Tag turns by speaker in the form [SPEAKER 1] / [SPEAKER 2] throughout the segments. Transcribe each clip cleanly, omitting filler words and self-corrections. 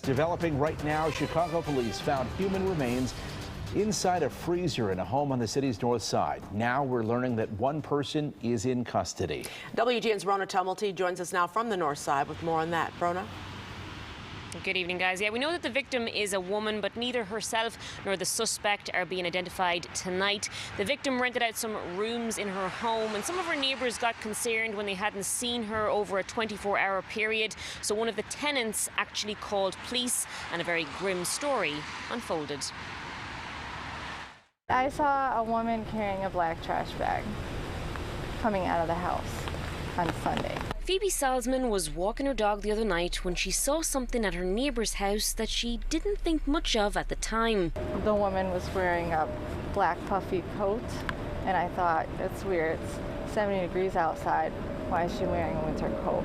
[SPEAKER 1] Developing right now, Chicago police found human remains inside a freezer in a home on the city's north side. Now we're learning that one person is in custody.
[SPEAKER 2] WGN's Rona Tumulty joins us now from the north side with more on that. Rona?
[SPEAKER 3] Good evening, guys. Yeah, we know that the victim is a woman, but neither herself nor the suspect are being identified tonight. The victim rented out some rooms in her home, and some of her neighbours got concerned when they hadn't seen her over a 24-hour period. So one of the tenants actually called police, and a very grim story unfolded.
[SPEAKER 4] I saw a woman carrying a black trash bag coming out of the house on Sunday.
[SPEAKER 3] Phoebe Salzman was walking her dog the other night when she saw something at her neighbour's house that she didn't think much of at the time.
[SPEAKER 4] The woman was wearing a black puffy coat, and I thought, it's weird, it's 70 degrees outside, why is she wearing a winter coat?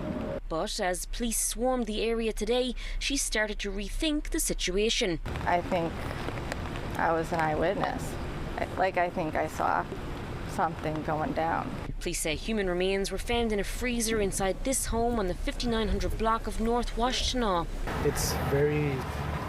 [SPEAKER 3] But as police swarmed the area today, she started to rethink the situation.
[SPEAKER 4] I think I was an eyewitness. I think I saw something going down.
[SPEAKER 3] Police say human remains were found in a freezer inside this home on the 5900 block of North Washtenaw.
[SPEAKER 5] It's very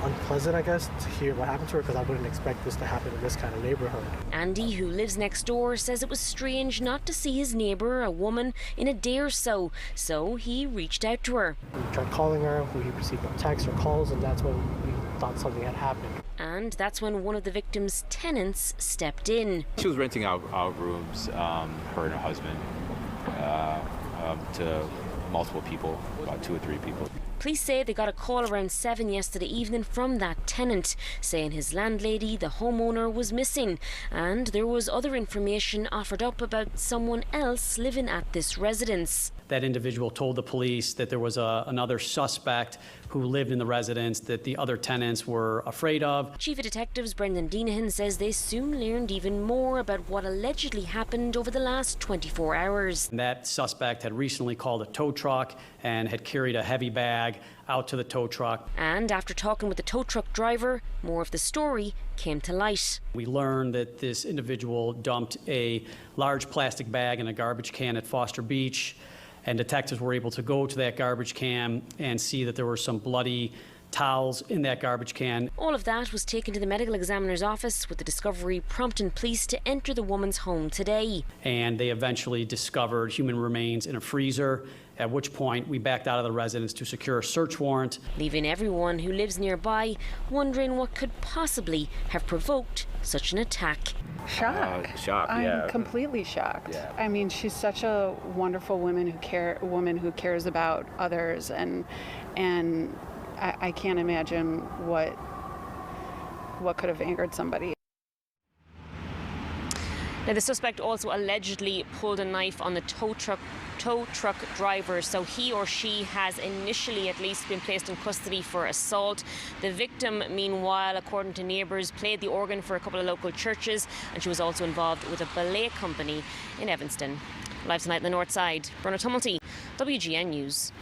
[SPEAKER 5] unpleasant, I guess, to hear what happened to her, because I wouldn't expect this to happen in this kind of neighborhood.
[SPEAKER 3] Andy, who lives next door, says it was strange not to see his neighbour, a woman, in a day or so. So he reached out to her.
[SPEAKER 5] We tried calling her, we received no texts or calls, and that's when we thought something had happened.
[SPEAKER 3] And that's when one of the victim's tenants stepped in.
[SPEAKER 6] She was renting out rooms, her and her husband, to multiple people, about 2 or 3 people.
[SPEAKER 3] Police say they got a call around 7 yesterday evening from that tenant, saying his landlady, the homeowner, was missing, and there was other information offered up about someone else living at this residence.
[SPEAKER 7] That individual told the police that there was another suspect who lived in the residence that the other tenants were afraid of.
[SPEAKER 3] Chief of Detectives Brendan Deanahan says they soon learned even more about what allegedly happened over the last 24 hours.
[SPEAKER 7] That suspect had recently called a tow truck and had carried a heavy bag out to the tow truck.
[SPEAKER 3] And after talking with the tow truck driver, more of the story came to light.
[SPEAKER 7] We learned that this individual dumped a large plastic bag in a garbage can at Foster Beach, and detectives were able to go to that garbage can and see that there were some bloody towels in that garbage can.
[SPEAKER 3] All of that was taken to the medical examiner's office, with the discovery prompting police to enter the woman's home today.
[SPEAKER 7] And they eventually discovered human remains in a freezer, at which point we backed out of the residence to secure a search warrant.
[SPEAKER 3] Leaving everyone who lives nearby wondering what could possibly have provoked such an attack.
[SPEAKER 8] Shocked.
[SPEAKER 6] Yeah.
[SPEAKER 8] I'm completely shocked.
[SPEAKER 6] Yeah.
[SPEAKER 8] I mean, she's such a wonderful woman who cares about others, and I can't imagine what could have angered somebody.
[SPEAKER 3] Now, the suspect also allegedly pulled a knife on the tow truck driver, so he or she has initially at least been placed in custody for assault. The victim, meanwhile, according to neighbours, played the organ for a couple of local churches, and she was also involved with a ballet company in Evanston. Live tonight in the north side, Rona Tumulty, WGN News.